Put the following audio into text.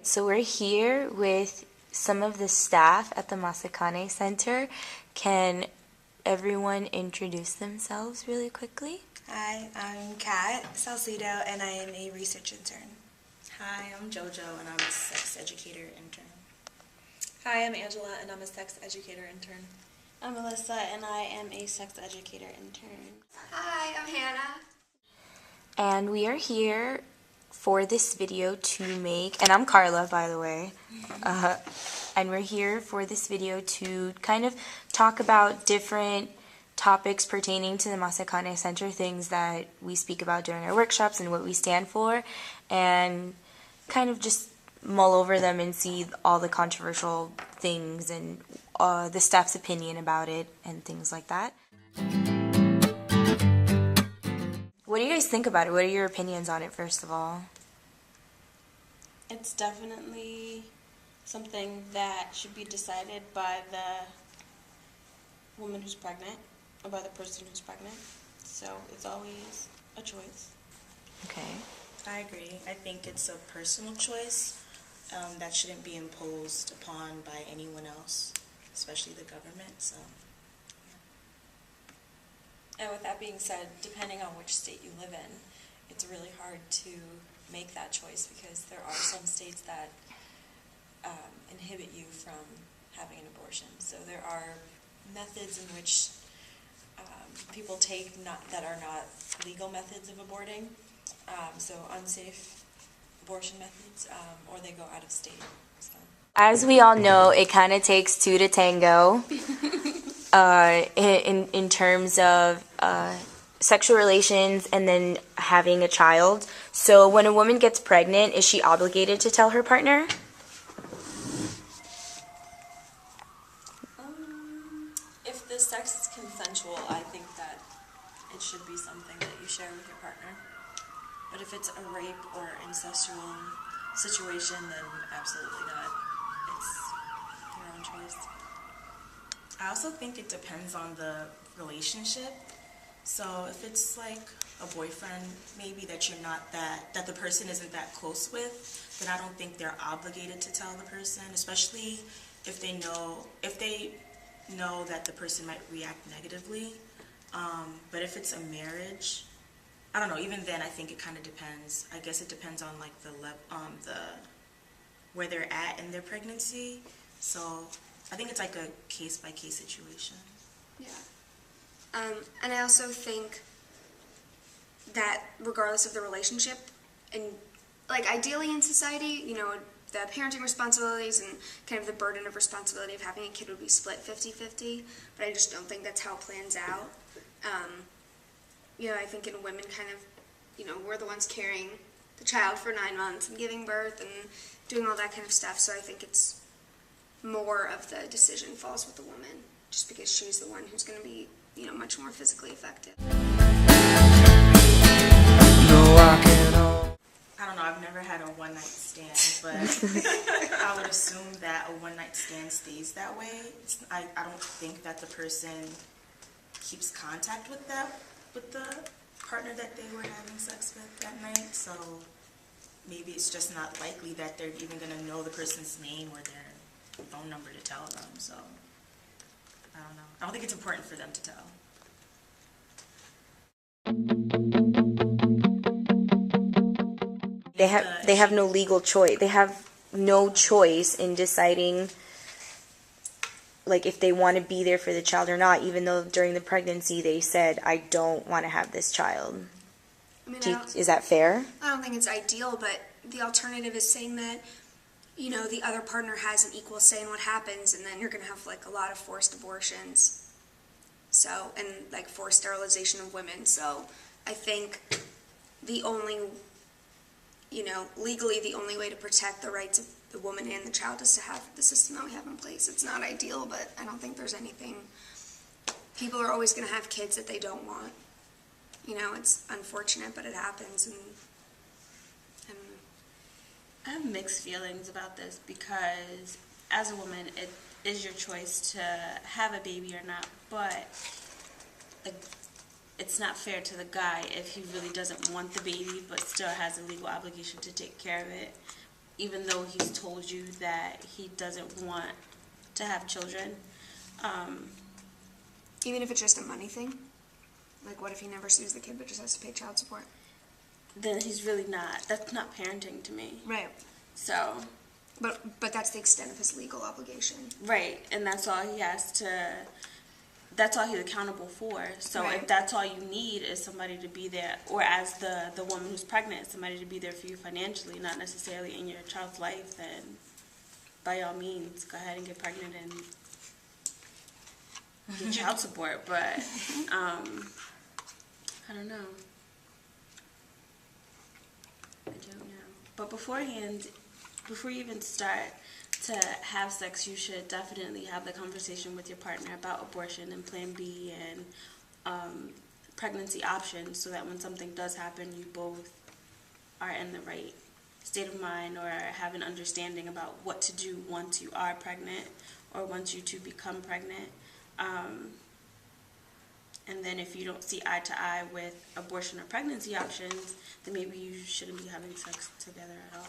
so we're here with some of the staff at the Masakhane Center. Can everyone introduce themselves really quickly? Hi, I'm Kat Salcido, and I am a research intern. Hi, I'm JoJo, and I'm a sex educator intern. Hi, I'm Angela, and I'm a sex educator intern. I'm Melissa, and I am a sex educator intern. Hi, I'm Hannah. And we are here for this video to make, and I'm Carla, by the way, and we're here for this video to kind of talk about different topics pertaining to the Masakhane Center, things that we speak about during our workshops and what we stand for, and kind of just mull over them and see all the controversial things and the staff's opinion about it and things like that. What do you guys think about it? What are your opinions on it, first of all? It's definitely something that should be decided by the woman who's pregnant, or by the person who's pregnant. So it's always a choice. Okay. I agree. I think it's a personal choice that shouldn't be imposed upon by anyone else, especially the government. So. And with that being said, depending on which state you live in, it's really hard to make that choice because there are some states that inhibit you from having an abortion. So there are methods in which people take that are not legal methods of aborting, so unsafe abortion methods, or they go out of state. So. As we all know, it kind of takes two to tango. In terms of sexual relations and then having a child. So when a woman gets pregnant, is she obligated to tell her partner? If the sex is consensual, I think that it should be something that you share with your partner. But if it's a rape or incestual situation, then absolutely not. It's your own choice. I also think it depends on the relationship. So if it's like a boyfriend, maybe that you're not that the person isn't that close with, then I don't think they're obligated to tell the person, especially if they know that the person might react negatively. But if it's a marriage, I don't know. Even then, I think it kind of depends. I guess it depends on like the where they're at in their pregnancy. So. I think it's like a case-by-case situation. Yeah. And I also think that regardless of the relationship, and like ideally in society, you know, the parenting responsibilities and kind of the burden of responsibility of having a kid would be split 50-50, but I just don't think that's how it plans out. You know, I think in women kind of, you know, we're the ones carrying the child for 9 months and giving birth and doing all that kind of stuff, so I think it's more of the decision falls with the woman, just because she's the one who's going to be, you know, much more physically effective. I don't know, I've never had a one-night stand, but I would assume that a one-night stand stays that way. I don't think that the person keeps contact with the partner that they were having sex with that night, so maybe it's just not likely that they're even going to know the person's name or their phone number to tell them, so I don't know. I don't think it's important for them to tell. They have no legal choice. They have no choice in deciding like if they want to be there for the child or not, even though during the pregnancy they said, I don't want to have this child. I mean, Is that fair? I don't think it's ideal, but the alternative is saying that, you know, the other partner has an equal say in what happens, and then you're going to have, like, a lot of forced abortions, so, and, like, forced sterilization of women, so I think the only, you know, legally the only way to protect the rights of the woman and the child is to have the system that we have in place. It's not ideal, but I don't think there's anything, people are always going to have kids that they don't want, you know, it's unfortunate, but it happens, and I have mixed feelings about this because as a woman, it is your choice to have a baby or not, but it's not fair to the guy if he really doesn't want the baby but still has a legal obligation to take care of it. even though he's told you that he doesn't want to have children. Even if it's just a money thing? Like, what if he never sees the kid but just has to pay child support? Then he's really not, that's not parenting to me. Right. So, But that's the extent of his legal obligation. right, and that's all he has to, that's all he's accountable for. So Right. if that's all you need is somebody to be there, or as the woman who's pregnant, somebody to be there for you financially, not necessarily in your child's life, then by all means, go ahead and get pregnant and get child support. But, I don't know. I don't know. But beforehand, before you even start to have sex, you should definitely have the conversation with your partner about abortion and Plan B and pregnancy options, so that when something does happen, you both are in the right state of mind or have an understanding about what to do once you are pregnant or once you two become pregnant. And then if you don't see eye to eye with abortion or pregnancy options, then maybe you shouldn't be having sex together at all.